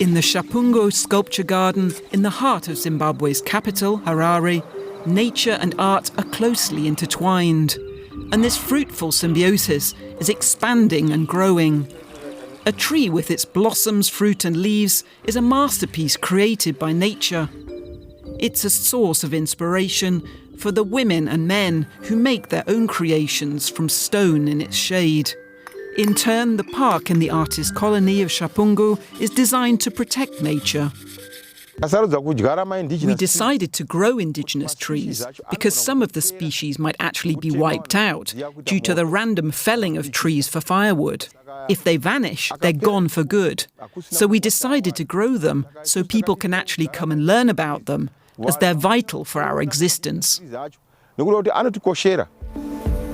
In the Shapungu Sculpture Garden, in the heart of Zimbabwe's capital, Harare, nature and art are closely intertwined. And this fruitful symbiosis is expanding and growing. A tree with its blossoms, fruit and leaves is a masterpiece created by nature. It's a source of inspiration for the women and men who make their own creations from stone in its shade. In turn, the park in the artist colony of Shapungu is designed to protect nature. We decided to grow indigenous trees because some of the species might actually be wiped out due to the random felling of trees for firewood. If they vanish, they're gone for good. So we decided to grow them so people can actually come and learn about them, as they're vital for our existence.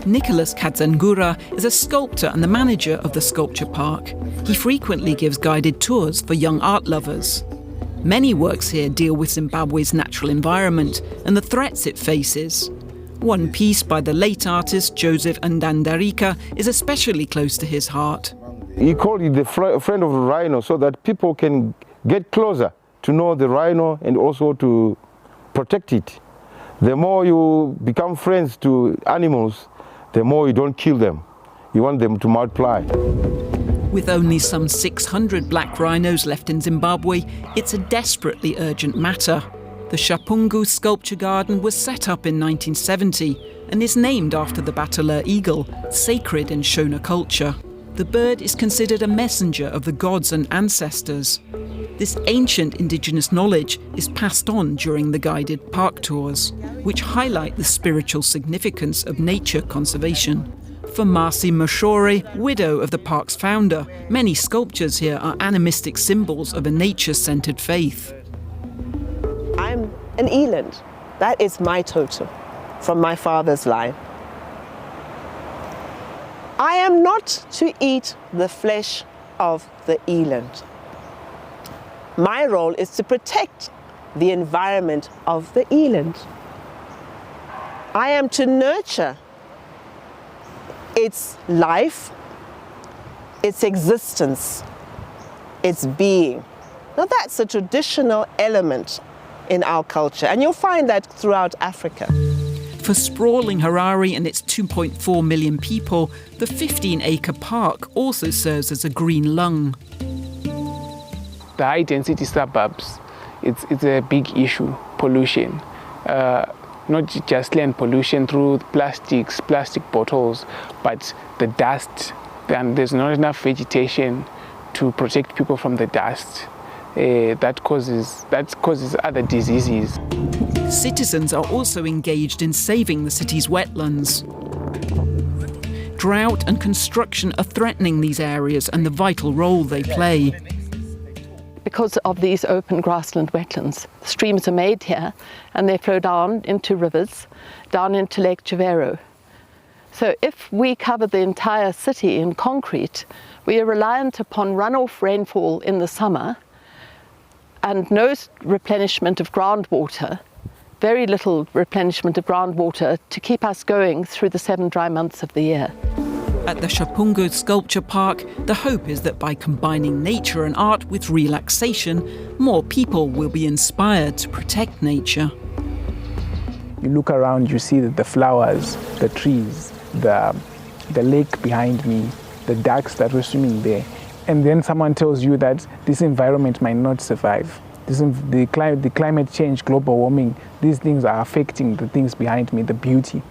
Nicholas Kadzangura is a sculptor and the manager of the sculpture park. He frequently gives guided tours for young art lovers. Many works here deal with Zimbabwe's natural environment and the threats it faces. One piece by the late artist Joseph Ndandarika is especially close to his heart. He called it the friend of the rhino so that people can get closer to know the rhino and also to protect it. The more you become friends to animals, the more you don't kill them. You want them to multiply. With only some 600 black rhinos left in Zimbabwe, it's a desperately urgent matter. The Shapungu Sculpture Garden was set up in 1970 and is named after the Bateleur eagle, sacred in Shona culture. The bird is considered a messenger of the gods and ancestors. This ancient indigenous knowledge is passed on during the guided park tours, which highlight the spiritual significance of nature conservation. For Marcy Mashore, widow of the park's founder, many sculptures here are animistic symbols of a nature-centered faith. I'm an eland. That is my totem from my father's line. I am not to eat the flesh of the eland. My role is to protect the environment of the eland. I am to nurture its life, its existence, its being. Now that's a traditional element in our culture, and you'll find that throughout Africa. For sprawling Harare and its 2.4 million people, the 15-acre park also serves as a green lung. The high-density suburbs, it's a big issue, pollution. Not just land pollution through plastics, plastic bottles, but the dust. There's not enough vegetation to protect people from the dust. That causes other diseases. Citizens are also engaged in saving the city's wetlands. Drought and construction are threatening these areas and the vital role they play. Because of these open grassland wetlands, streams are made here and they flow down into rivers, down into Lake Javero. So if we cover the entire city in concrete, we are reliant upon runoff rainfall in the summer and no replenishment of groundwater, very little replenishment of groundwater to keep us going through the 7 dry months of the year. At the Shapungu Sculpture Park, the hope is that by combining nature and art with relaxation, more people will be inspired to protect nature. You look around, you see that the flowers, the trees, the lake behind me, the ducks that were swimming there, and then someone tells you that this environment might not survive. The climate change, global warming, these things are affecting the things behind me, the beauty.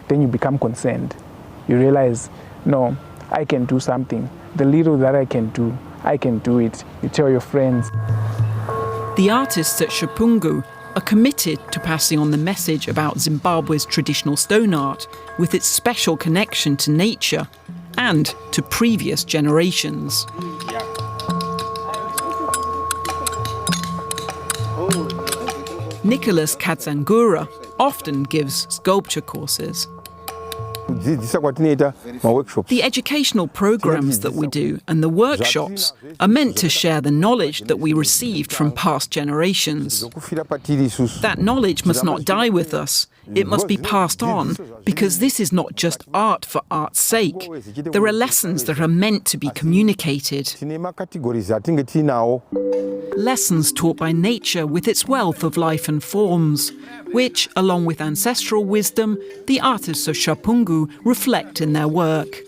Then you become concerned. You realize, no, I can do something. The little that I can do it. You tell your friends. The artists at Shapungu are committed to passing on the message about Zimbabwe's traditional stone art with its special connection to nature and to previous generations. Nicholas Kadzangura often gives sculpture courses. The educational programs that we do and the workshops are meant to share the knowledge that we received from past generations. That knowledge must not die with us. It must be passed on, because this is not just art for art's sake. There are lessons that are meant to be communicated. Lessons taught by nature with its wealth of life and forms, which, along with ancestral wisdom, the artists of Shapungu reflect in their work.